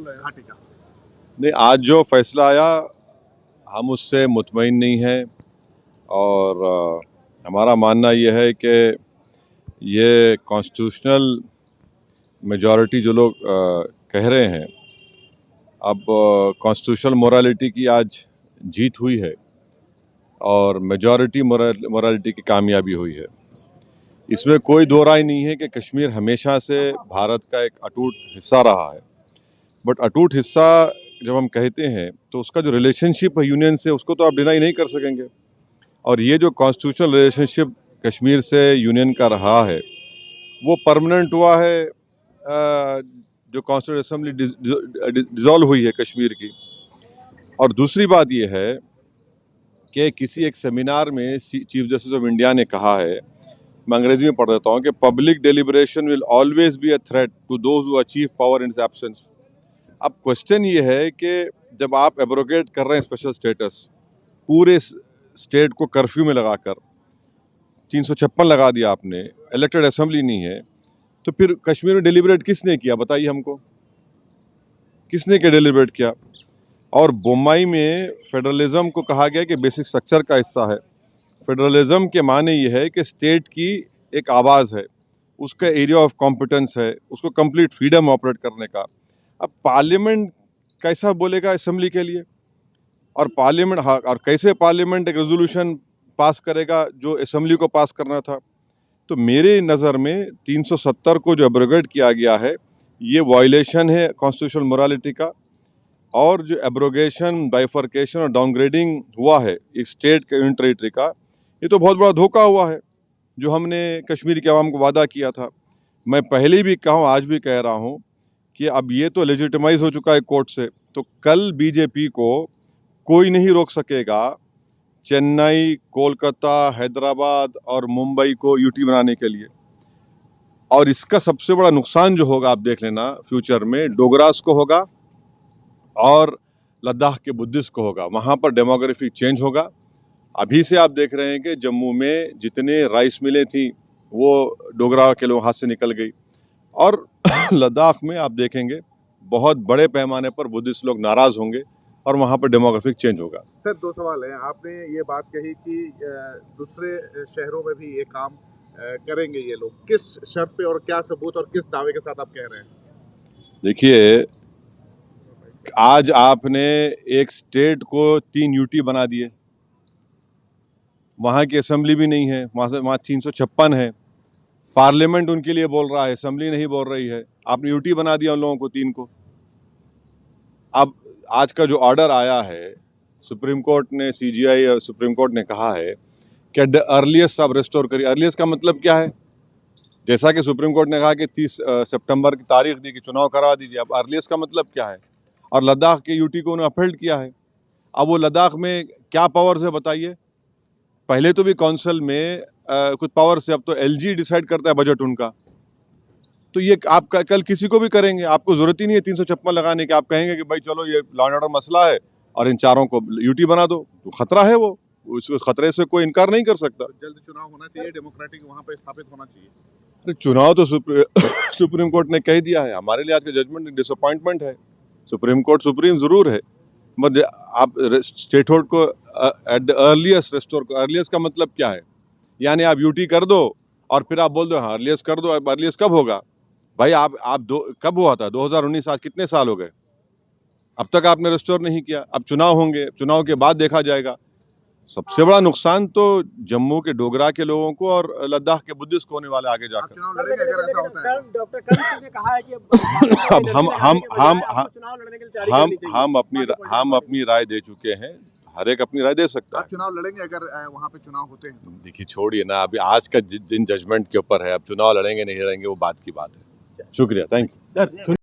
घाटी का? नहीं, आज जो फैसला आया हम उससे मुतमईन नहीं हैं और हमारा मानना यह है कि ये कॉन्स्टिट्यूशनल मेजॉरिटी जो लोग कह रहे हैं, अब कॉन्स्टिट्यूशनल मोरालिटी की आज जीत हुई है और मेजॉरिटी मोरालिटी की कामयाबी हुई है। इसमें कोई दो राय नहीं है कि कश्मीर हमेशा से भारत का एक अटूट हिस्सा रहा है, बट अटूट हिस्सा जब हम कहते हैं तो उसका जो रिलेशनशिप है यूनियन से, उसको तो आप डिनाई नहीं कर सकेंगे। और ये जो कॉन्स्टिट्यूशनल रिलेशनशिप कश्मीर से यूनियन का रहा है वो परमानेंट हुआ है। जो कॉन्स्टिट्यूंट असेंबली डिसॉल्व हुई है कश्मीर की। और दूसरी बात ये है कि किसी एक सेमिनार में चीफ जस्टिस ऑफ इंडिया ने कहा है, मैं अंग्रेजी में पढ़ देता हूँ, कि public deliberation will always be a threat to those who achieve power in his absence. अब क्वेश्चन ये है कि जब आप एब्रोगेट कर रहे हैं स्पेशल स्टेटस, पूरे स्टेट को कर्फ्यू में लगाकर 356 लगा दिया आपने, इलेक्टेड असेंबली नहीं है, तो फिर कश्मीर में डेलिब्रेट किसने किया बताइए हमको, किसने क्या डेलिब्रेट किया? और बोम्बई में फेडरलिज्म को कहा गया कि बेसिक स्ट्रक्चर का हिस्सा है। फेडरलिज्म के माने ये है कि स्टेट की एक आवाज़ है, उसका एरिया ऑफ कॉम्पिटेंस है, उसको कंप्लीट फ्रीडम ऑपरेट करने का। अब पार्लियामेंट कैसा बोलेगा असेंबली के लिए? और पार्लियामेंट, हाँ, और कैसे पार्लियामेंट एक रेजोल्यूशन पास करेगा जो असेंबली को पास करना था? तो मेरे नज़र में 370 को जो एब्रोगेट किया गया है ये वायलेशन है कॉन्स्टिट्यूशनल मोरालिटी का। और जो एब्रोगेशन, बाइफर्केशन और डाउनग्रेडिंग हुआ है एक स्टेट के यूनियन टेरिटरी का, ये तो बहुत बड़ा धोखा हुआ है जो हमने कश्मीर के अवाम को वादा किया था। मैं पहले भी कहा हूँ, आज भी कह रहा हूँ कि अब ये तो लेजिटिमाइज हो चुका है कोर्ट से, तो कल बीजेपी को कोई नहीं रोक सकेगा चेन्नई, कोलकाता, हैदराबाद और मुंबई को यूटी बनाने के लिए। और इसका सबसे बड़ा नुकसान जो होगा, आप देख लेना, फ्यूचर में डोगरास को होगा और लद्दाख के बुद्धिस्ट को होगा। वहाँ पर डेमोग्राफिक चेंज होगा। अभी से आप देख रहे हैं कि जम्मू में जितने राइस मिलें थी वो डोगरा के लोग हाथ से निकल गई। और लद्दाख में आप देखेंगे बहुत बड़े पैमाने पर बुद्धिस्ट लोग नाराज होंगे और वहाँ पर डेमोग्राफिक चेंज होगा। सर, दो सवाल हैं। आपने ये बात कही कि दूसरे शहरों में भी ये काम करेंगे ये लोग, किस शर्त पे और क्या सबूत और किस दावे के साथ आप कह रहे हैं? देखिए, आज आपने एक स्टेट को 3 यूटी बना दिए, वहाँ की असेंबली भी नहीं है, वहाँ 356 है, पार्लियामेंट उनके लिए बोल रहा है, असेंबली नहीं बोल रही है। आपने यूटी बना दिया उन लोगों को 3 को। अब आज का जो ऑर्डर आया है, सुप्रीम कोर्ट ने, सीजीआई और सुप्रीम कोर्ट ने कहा है कि एट द अर्लीस्ट आप रेस्टोर करिए। अर्लीस्ट का मतलब क्या है? जैसा कि सुप्रीम कोर्ट ने कहा कि 30 सितंबर की तारीख दी कि चुनाव करा दीजिए, अब अर्लीस्ट का मतलब क्या है? और लद्दाख के यूटी को उन्होंने अपहेल्ड किया है। अब वो लद्दाख में क्या पावर्स है बताइए? पहले तो भी काउंसिल में कुछ पावर से, अब तो एलजी डिसाइड करता है बजट उनका। तो ये आप कल किसी को भी करेंगे, आपको जरूरत ही नहीं है 356 लगाने की। आप कहेंगे कि भाई चलो ये लॉ एंड ऑर्डर मसला है और इन चारों को यूटी बना दो, तो खतरा है, वो उस खतरे से कोई इनकार नहीं कर सकता। जल्द चुनाव होना चाहिए, डेमोक्रेटिक वहाँ पे स्थापित होना चाहिए। तो चुनाव तो सुप्रीम कोर्ट ने कह दिया है। हमारे लिए आज का जजमेंट डिसअपॉइंटमेंट है। सुप्रीम कोर्ट सुप्रीम जरूर है, मगर आप स्टेट होल्ड को एट द अर्लीस्ट रेस्टोर को। अर्लीस्ट का मतलब क्या है? यानी आप यूटी कर दो और फिर आप बोल दो हाँ अर्लीस्ट कर दो। अब अर्लीस्ट कब होगा भाई? आप कब हुआ था? 2019, आज कितने साल हो गए? अब तक आपने रेस्टोर नहीं किया। अब चुनाव होंगे, चुनाव के बाद देखा जाएगा। सबसे बड़ा नुकसान तो जम्मू के डोगरा के लोगों को और लद्दाख के बुद्धिस्ट को होने वाला आगे जाकर। चुनाव लड़ेंगे अगर ऐसा होता है? डॉक्टर कर्ण ने कहा है कि अब हम अपनी राय दे चुके हैं। हर एक अपनी राय दे सकता है। आप चुनाव लड़ेंगे अगर वहाँ पे चुनाव होते हैं? देखिए, छोड़िए ना, अभी आज का दिन जजमेंट के ऊपर है। अब चुनाव लड़ेंगे नहीं लड़ेंगे वो बात की बात है। शुक्रिया, थैंक यू।